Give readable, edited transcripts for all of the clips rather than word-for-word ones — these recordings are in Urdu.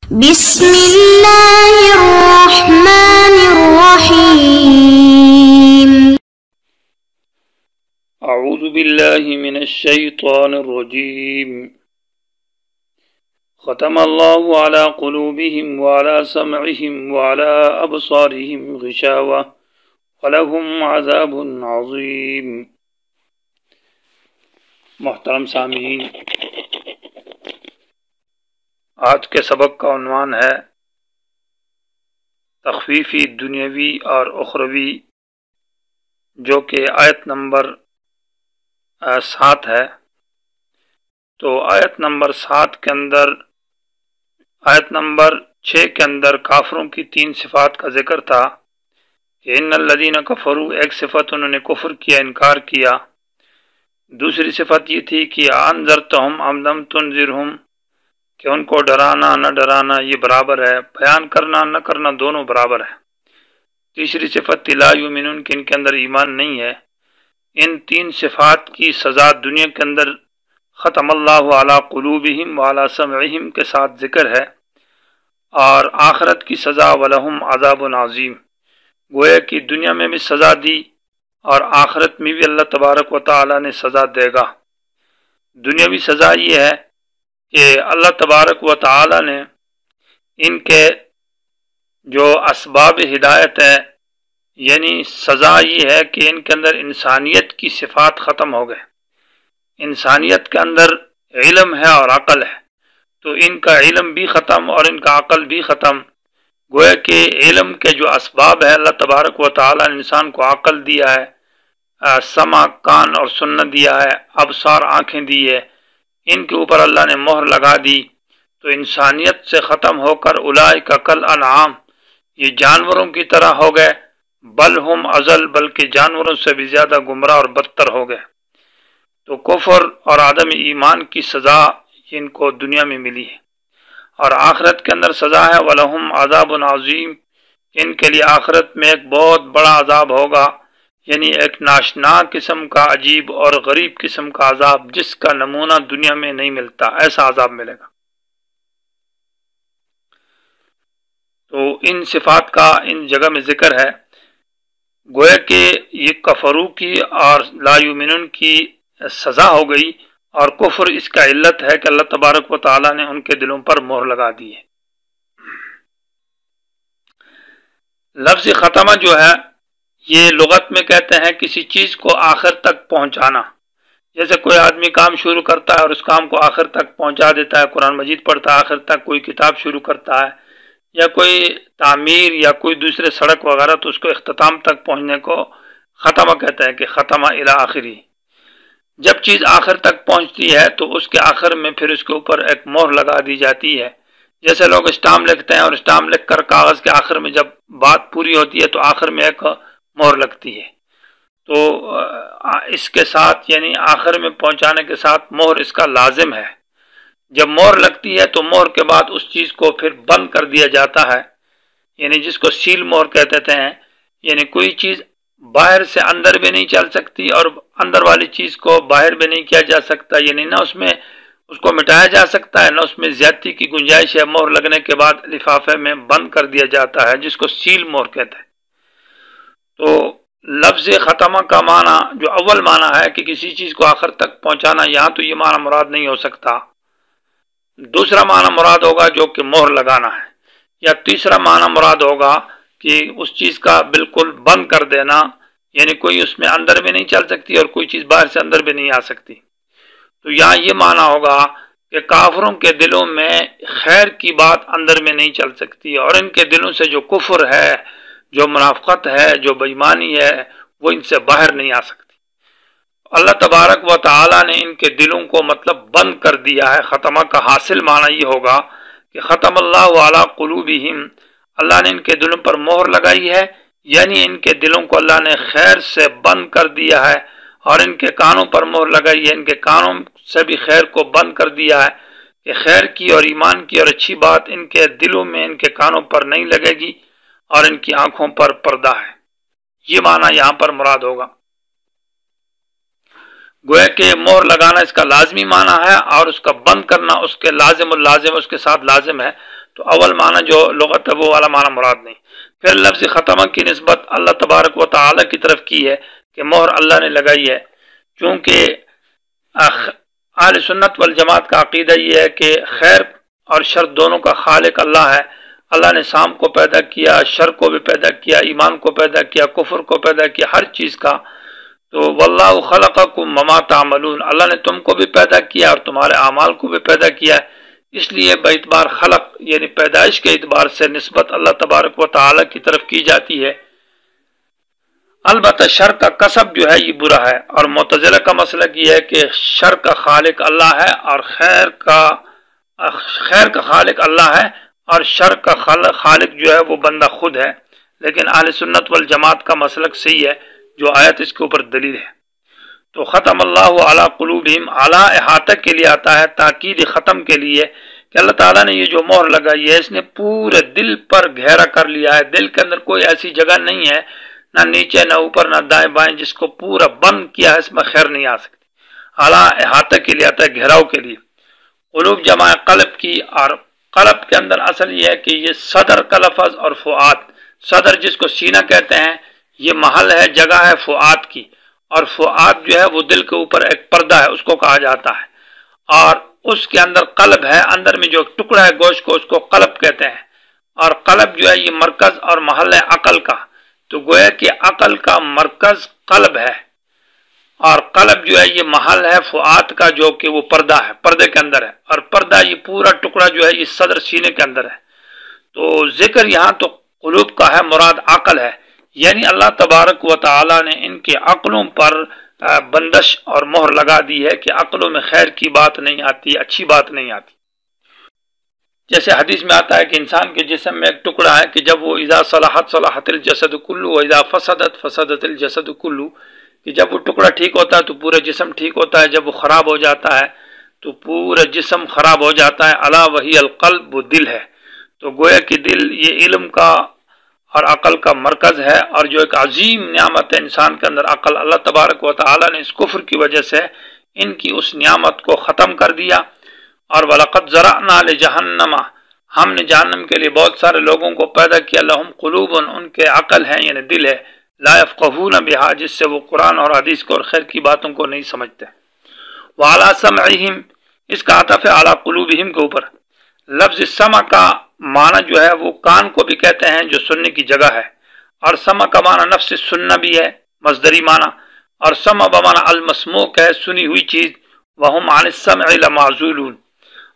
بسم الله الرحمن الرحيم. أعوذ بالله من الشيطان الرجيم. ختم الله على قلوبهم وعلى سمعهم وعلى أبصارهم غشاوة ولهم عذاب عظيم. محترم سامعین، آج کے سبق کا عنوان ہے تخفیفی دنیاوی اور اخروی، جو کہ آیت نمبر 7 ہے۔ تو آیت نمبر 7 کے اندر، آیت نمبر 6 کے اندر کافروں کی 3 صفات کا ذکر تھا کہ ان الذین کفروا، ایک صفت انہوں نے کفر کیا، انکار کیا۔ دوسری صفت یہ تھی کہ انذرتہم ام لم تنذرہم، کہ ان کو ڈرانا نہ ڈرانا یہ برابر ہے، بیان کرنا نہ کرنا دونوں برابر ہے۔ تیسری صفت تھی لا یؤمنون، کہ ان کے اندر ایمان نہیں ہے۔ ان 3 صفات کی سزا دنیا کے اندر ختم اللہ علی قلوبہم وعلی سمعہم کے ساتھ ذکر ہے، اور آخرت کی سزا ولہم عذاب عظیم، گویا کہ دنیا میں بھی سزا دی اور آخرت میں بھی اللہ تبارک و تعالی نے سزا دے گا۔ دنیاوی سزا یہ ہے کہ اللہ تبارک و تعالی نے ان کے جو اسباب ہدایت ہے، یعنی سزا یہ ہے کہ ان کے اندر انسانیت کی صفات ختم ہو گئے۔ انسانیت کے اندر علم ہے اور عقل ہے، تو ان کا علم بھی ختم اور ان کا عقل بھی ختم۔ گویا کہ علم کے جو اسباب ہے، اللہ تبارک و تعالی نے انسان کو عقل دیا ہے، سمع کان اور سننا دیا ہے، ابصار آنکھیں دی ہے، ان کے اوپر اللہ نے مہر لگا دی، تو انسانیت سے ختم ہو کر اولئک کالانعام، یہ جانوروں کی طرح ہو گئے، بل ہم اضل، بلکہ جانوروں سے بھی زیادہ گمراہ اور بدتر ہو گئے۔ تو کفر اور عدم ایمان کی سزا ان کو دنیا میں ملی ہے، اور آخرت کے اندر سزا ہے وَلَهُمْ عَذَابٌ عَظِيمٌ، ان کے لیے آخرت میں ایک بہت بڑا عذاب ہوگا، یعنی ایک ناشنا قسم کا، عجیب اور غریب قسم کا عذاب، جس کا نمونہ دنیا میں نہیں ملتا، ایسا عذاب ملے گا۔ تو ان صفات کا ان جگہ میں ذکر ہے، گویا کہ یہ کفرو کی اور لا یؤمنون کی سزا ہو گئی، اور کفر اس کا علت ہے کہ اللہ تبارک و تعالی نے ان کے دلوں پر مہر لگا دی ہے۔ لفظ ختمہ جو ہے، یہ لغت میں کہتے ہیں کسی چیز کو آخر تک پہنچانا۔ جیسے کوئی آدمی کام شروع کرتا ہے اور اس کام کو آخر تک پہنچا دیتا ہے، قرآن مجید پڑھتا ہے آخر تک، کوئی کتاب شروع کرتا ہے یا کوئی تعمیر یا کوئی دوسرے سڑک وغیرہ، تو اس کو اختتام تک پہنچنے کو ختمہ کہتے ہیں کہ ختمہ الی آخری۔ جب چیز آخر تک پہنچتی ہے تو اس کے آخر میں پھر اس کے اوپر ایک مہر لگا دی جاتی ہے۔ جیسے لوگ اسٹامپ لکھتے ہیں اور اسٹامپ لکھ کر کاغذ کے آخر میں جب بات پوری ہوتی ہے تو آخر میں ایک مہر لگتی ہے، تو اس کے ساتھ یعنی آخر میں پہنچانے کے ساتھ مہر اس کا لازم ہے۔ جب مہر لگتی ہے تو مہر کے بعد اس چیز کو پھر بند کر دیا جاتا ہے، یعنی جس کو سیل مہر کہتے ہیں، یعنی کوئی چیز باہر سے اندر بھی نہیں چل سکتی اور اندر والی چیز کو باہر بھی نہیں کیا جا سکتا، یعنی نہ اس میں اس کو مٹایا جا سکتا ہے، نہ اس میں زیادتی کی گنجائش ہے۔ مہر لگنے کے بعد لفافے میں بند کر دیا جاتا ہے، جس کو سیل مہر کہتے ہیں۔ تو لفظ ختمہ کا معنی جو اول معنی ہے کہ کسی چیز کو آخر تک پہنچانا، یہاں تو یہ معنی مراد نہیں ہو سکتا۔ دوسرا معنی مراد ہوگا جو کہ مہر لگانا ہے، یا تیسرا معنی مراد ہوگا کہ اس چیز کا بالکل بند کر دینا، یعنی کوئی اس میں اندر بھی نہیں چل سکتی اور کوئی چیز باہر سے اندر بھی نہیں آ سکتی۔ تو یہاں یہ معنی ہوگا کہ کافروں کے دلوں میں خیر کی بات اندر میں نہیں چل سکتی، اور ان کے دلوں سے جو کفر ہے، جو منافقت ہے، جو بے ایمانی ہے، وہ ان سے باہر نہیں آ سکتی۔ اللہ تبارک و تعالی نے ان کے دلوں کو مطلب بند کر دیا ہے۔ ختمہ کا حاصل معنی یہ ہوگا کہ ختم اللہ علی قلوبہم، اللہ نے ان کے دلوں پر مہر لگائی ہے، یعنی ان کے دلوں کو اللہ نے خیر سے بند کر دیا ہے، اور ان کے کانوں پر مہر لگائی ہے، ان کے کانوں سے بھی خیر کو بند کر دیا ہے کہ خیر کی اور ایمان کی اور اچھی بات ان کے دلوں میں، ان کے کانوں پر نہیں لگے گی، اور ان کی آنکھوں پر پردہ ہے۔ یہ معنی یہاں پر مراد ہوگا۔ گویا کہ مہر لگانا اس کا لازمی معنی ہے، اور اس کا بند کرنا اس کے لازم الازم، اس کے ساتھ لازم ہے۔ تو اول معنی جو لغت ہے وہ والا معنی مراد نہیں۔ پھر لفظ ختمہ کی نسبت اللہ تبارک و تعالی کی طرف کی ہے کہ مہر اللہ نے لگائی ہے، چونکہ اہل سنت والجماعت کا عقیدہ یہ ہے کہ خیر اور شر دونوں کا خالق اللہ ہے۔ اللہ نے سام کو پیدا کیا، شر کو بھی پیدا کیا، ایمان کو پیدا کیا، کفر کو پیدا کیا، ہر چیز کا۔ تو واللہ خلقکم وما تعملون، اللہ نے تم کو بھی پیدا کیا اور تمہارے اعمال کو بھی پیدا کیا ہے، اس لیے باعتبار خلق یعنی پیدائش کے اعتبار سے نسبت اللہ تبارک و تعالی کی طرف کی جاتی ہے۔ البتہ شر کا کسب جو ہے یہ برا ہے، اور معتزلہ کا مسلک یہ ہے کہ شر کا خالق اللہ ہے اور خیر کا خالق اللہ ہے اور شر کا خالق جو ہے وہ بندہ خود ہے، لیکن اہل سنت والجماعت کا مسلک صحیح ہے جو آیت اس کے اوپر دلیل ہے۔ تو ختم اللہ علی قلوبہم، اعلی احاطہ کے لیے آتا ہے، تاکید ختم کے لیے کہ اللہ تعالیٰ نے یہ جو مہر لگائی ہے اس نے پورے دل پر گہرا کر لیا ہے۔ دل کے اندر کوئی ایسی جگہ نہیں ہے، نہ نیچے نہ اوپر نہ دائیں بائیں، جس کو پورا بند کیا ہے اس میں خیر نہیں آ سکتی۔ اعلیٰ احاطہ کے لیے آتا ہے، گھیراؤ کے لیے۔ قلوب جمع قلب کی، اور قلب کے اندر اصل یہ ہے کہ یہ صدر کا لفظ اور فؤاد، صدر جس کو سینہ کہتے ہیں یہ محل ہے، جگہ ہے فؤاد کی، اور فؤاد جو ہے وہ دل کے اوپر ایک پردہ ہے، اس کو کہا جاتا ہے، اور اس کے اندر قلب ہے، اندر میں جو ٹکڑا ہے گوشت کو اس کو قلب کہتے ہیں، اور قلب جو ہے یہ مرکز اور محل ہے عقل کا۔ تو گویا کہ عقل کا مرکز قلب ہے، اور قلب جو ہے یہ محل ہے فؤاد کا، جو کہ وہ پردہ ہے، پردے کے اندر ہے، اور پردہ یہ پورا ٹکڑا جو ہے یہ صدر سینے کے اندر ہے۔ تو ذکر یہاں تو قلوب کا ہے، مراد عقل ہے، یعنی اللہ تبارک و تعالی نے ان کے عقلوں پر بندش اور مہر لگا دی ہے کہ عقلوں میں خیر کی بات نہیں آتی، اچھی بات نہیں آتی۔ جیسے حدیث میں آتا ہے کہ انسان کے جسم میں ایک ٹکڑا ہے کہ جب وہ اذا صلحت صلحت الجسد کلو و اذا فسدت فسدت الجسد کلو، کہ جب وہ ٹکڑا ٹھیک ہوتا ہے تو پورا جسم ٹھیک ہوتا ہے، جب وہ خراب ہو جاتا ہے تو پورا جسم خراب ہو جاتا ہے۔ الا وہی القلب، وہ دل ہے۔ تو گویا کہ دل یہ علم کا اور عقل کا مرکز ہے، اور جو ایک عظیم نعمت ہے انسان کے اندر عقل، اللہ تبارک و تعالی نے اس کفر کی وجہ سے ان کی اس نعمت کو ختم کر دیا۔ اور وَلَقَدْ زَرَعْنَا لِجَهَنَّمَ، ہم نے جہنم کے لیے بہت سارے لوگوں کو پیدا کیا، لہم قلوب، ان کے عقل ہے یعنی دل ہے، لا يفقهون بها، جس سے وہ قرآن اور حدیث کو اور خیر کی باتوں کو نہیں سمجھتے۔ وَعَلَى سَمْعِهِمْ، اس کا عطف ہے عَلَى قُلُوبِهِمْ کے اوپر۔ لفظ سمع کا معنی جو ہے وہ کان کو بھی کہتے ہیں جو سننے کی جگہ ہے، اور سمع کا معنی نفس سننا بھی ہے، مصدری معنی، اور سمع بمعنی المسموع ہے، سنی ہوئی چیز، وَهُمْ عَنِ السَّمْعِ لَمَعْزُولُونَ،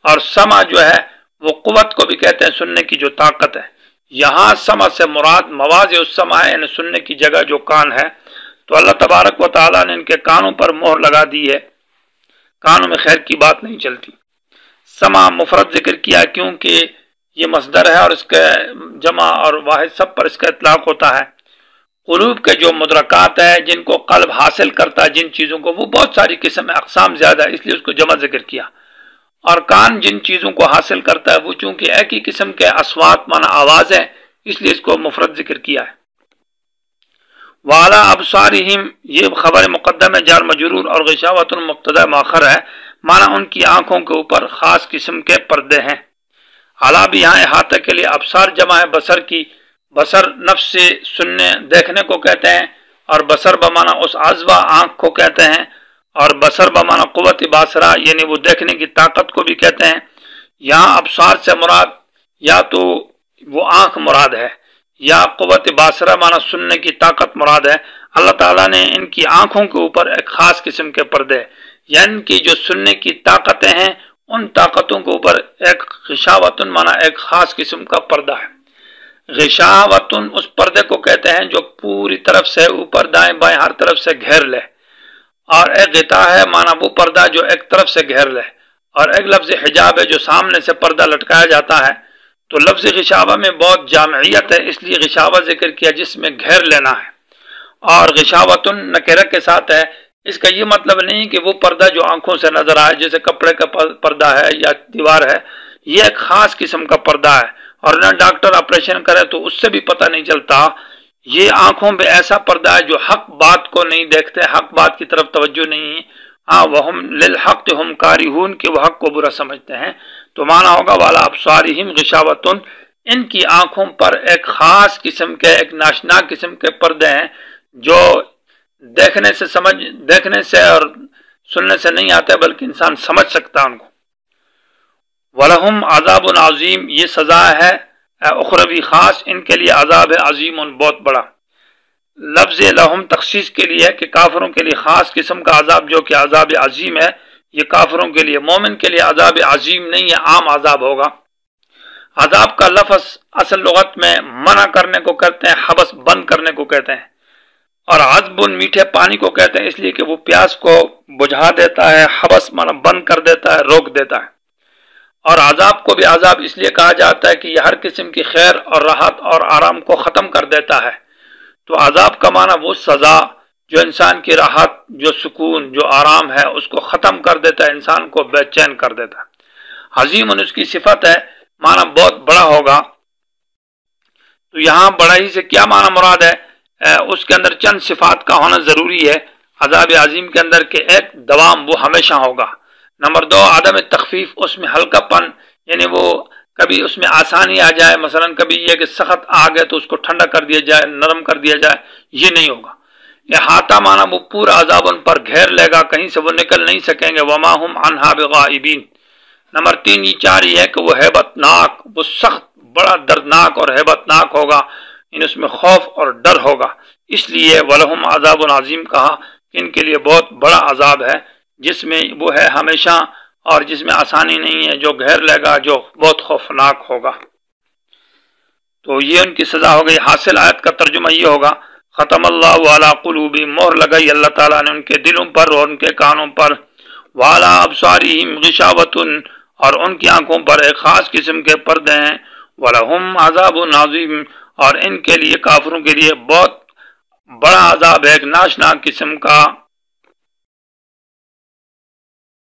اور سمع جو ہے وہ قوت کو بھی کہتے ہیں، سننے کی جو طاقت ہے۔ یہاں سمع سے مراد مواضع السمع ہے، یعنی سننے کی جگہ جو کان ہے۔ تو اللہ تبارک و تعالیٰ نے ان کے کانوں پر مہر لگا دی ہے، کانوں میں خیر کی بات نہیں چلتی۔ سمع مفرد ذکر کیا کیونکہ یہ مصدر ہے اور اس کے جمع اور واحد سب پر اس کا اطلاق ہوتا ہے۔ قلوب کے جو مدرکات ہیں جن کو قلب حاصل کرتا ہے، جن چیزوں کو، وہ بہت ساری قسم اقسام زیادہ ہے، اس لیے اس کو جمع ذکر کیا۔ اور کان جن چیزوں کو حاصل کرتا ہے وہ چونکہ ایک ہی قسم کے اصوات معنی آواز ہے، اس لیے اس کو مفرد ذکر کیا ہے۔ وَعَلَىٰ أَبْصَارِهِمْ، یہ خبر مقدم ہے جار مجرور، اور غشاوۃ مبتدا مؤخر ہے، معنی ان کی آنکھوں کے اوپر خاص قسم کے پردے ہیں۔ اعلیٰ بھی یہاں احاطہ کے لیے ابصار جمع ہے بصر کی، بصر نفس سے سننے دیکھنے کو کہتے ہیں، اور بصر بمعنی اس عذبہ آنکھ کو کہتے ہیں، اور بصر بمعنی قوت باصرہ یعنی وہ دیکھنے کی طاقت کو بھی کہتے ہیں۔ یہاں ابصار سے مراد یا تو وہ آنکھ مراد ہے، یا قوت باصرہ معنی سننے کی طاقت مراد ہے۔ اللہ تعالیٰ نے ان کی آنکھوں کے اوپر ایک خاص قسم کے پردے، یعنی ان کی جو سننے کی طاقتیں ہیں ان طاقتوں کے اوپر ایک غشاوتن معنی ایک خاص قسم کا پردہ ہے۔ غشاوتن اس پردے کو کہتے ہیں جو پوری طرف سے اوپر دائیں بائیں ہر طرف سے گھیر لے، اور ایک غطا ہے معنی وہ پردہ جو ایک طرف سے گھیر لے، اور ایک لفظ حجاب ہے جو سامنے سے پردہ لٹکایا جاتا ہے۔ تو لفظ غشاوہ میں بہت جامعیت ہے، اس لیے غشاوہ ذکر کیا جس میں گھیر لینا ہے، اور غشاوتن نکرہ کے ساتھ ہے۔ اس کا یہ مطلب نہیں کہ وہ پردہ جو آنکھوں سے نظر آئے جیسے کپڑے کا پردہ ہے یا دیوار ہے، یہ ایک خاص قسم کا پردہ ہے، اور نہ ڈاکٹر آپریشن کرے تو اس سے بھی پتہ نہیں چلتا۔ یہ آنکھوں پہ ایسا پردہ ہے جو حق بات کو نہیں دیکھتے، حق بات کی طرف توجہ نہیں، وہم للحق ہم کارہون، کہ وہ حق کو برا سمجھتے ہیں۔ تو معنی ہوگا والا ابصارہم غشاوۃ، ان کی آنکھوں پر ایک خاص قسم کے، ایک ناشناک قسم کے پردے ہیں جو دیکھنے سے اور سننے سے نہیں آتے بلکہ انسان سمجھ سکتا ان کو۔ وَلَهُمْ عَذَابٌ عَظِيمٌ، یہ سزا ہے اخروی خاص، ان کے لیے عذاب ہے عظیم، بہت بڑا۔ لفظ لہم تخصیص کے لیے کہ کافروں کے لیے خاص قسم کا عذاب جو کہ عذاب عظیم ہے، یہ کافروں کے لیے، مومن کے لیے عذاب عظیم نہیں ہے، عام عذاب ہوگا۔ عذاب کا لفظ اصل لغت میں منع کرنے کو کہتے ہیں، حبس بند کرنے کو کہتے ہیں، اور عذب میٹھے پانی کو کہتے ہیں، اس لیے کہ وہ پیاس کو بجھا دیتا ہے، حبس مانا بند کر دیتا ہے، روک دیتا ہے۔ اور عذاب کو بھی عذاب اس لیے کہا جاتا ہے کہ یہ ہر قسم کی خیر اور راحت اور آرام کو ختم کر دیتا ہے۔ تو عذاب کا معنی وہ سزا جو انسان کی راحت، جو سکون، جو آرام ہے اس کو ختم کر دیتا ہے، انسان کو بے چین کر دیتا ہے۔ عظیم اس کی صفت ہے، معنی بہت بڑا ہوگا۔ تو یہاں بڑائی سے کیا معنی مراد ہے؟ اس کے اندر چند صفات کا ہونا ضروری ہے عذاب عظیم کے اندر، کہ ایک دوام، وہ ہمیشہ ہوگا۔ نمبر 2 عدم تخفیف، اس میں ہلکا پن، یعنی وہ کبھی اس میں آسانی آ جائے، مثلا کبھی یہ کہ سخت آگ ہے تو اس کو ٹھنڈا کر دیا جائے، نرم کر دیا جائے، یہ نہیں ہوگا۔ احاطہ مانا وہ پورا عذاب ان پر گھیر لے گا، کہیں سے وہ نکل نہیں سکیں گے، وما ہم عنہا بغائبین۔ نمبر 3 یہ 4 یہ ہے کہ وہ ہیبت ناک، وہ سخت بڑا دردناک اور ہیبت ناک ہوگا، ان اس میں خوف اور ڈر ہوگا، اس لیے ولہم عذاب عظیم کہا کہ ان کے لیے بہت بڑا عذاب ہے، جس میں وہ ہے ہمیشہ اور جس میں آسانی نہیں ہے، جو گھیر لے گا، جو بہت خوفناک ہوگا۔ تو یہ ان کی سزا ہو گئی۔ حاصل آیت کا ترجمہ یہ ہوگا، ختم اللہ علی قلوبہم، مہر لگائی اللہ تعالیٰ نے ان کے دلوں پر اور ان کے کانوں پر، وعلی ابصارہم غشاوۃ، اور ان کی آنکھوں پر ایک خاص قسم کے پردے ہیں، وَلَهُمْ عَذَابٌ عَظِيمٌ، اور ان کے لیے، کافروں کے لیے بہت بڑا عذاب ہے، ایک ناشناک قسم کا